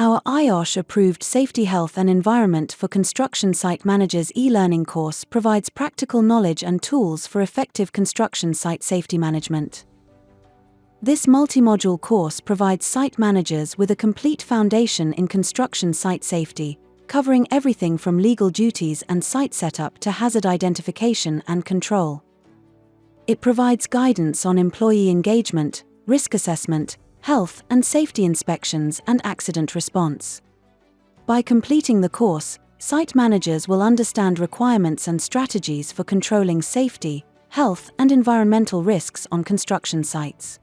Our IOSH Approved Safety, Health and Environment for Construction Site Managers e-learning course provides practical knowledge and tools for effective construction site safety management. This multi-module course provides site managers with a complete foundation in construction site safety, covering everything from legal duties and site setup to hazard identification and control. It provides guidance on employee engagement, risk assessment, health and safety inspections and accident response. By completing the course, site managers will understand requirements and strategies for controlling safety, health and environmental risks on construction sites.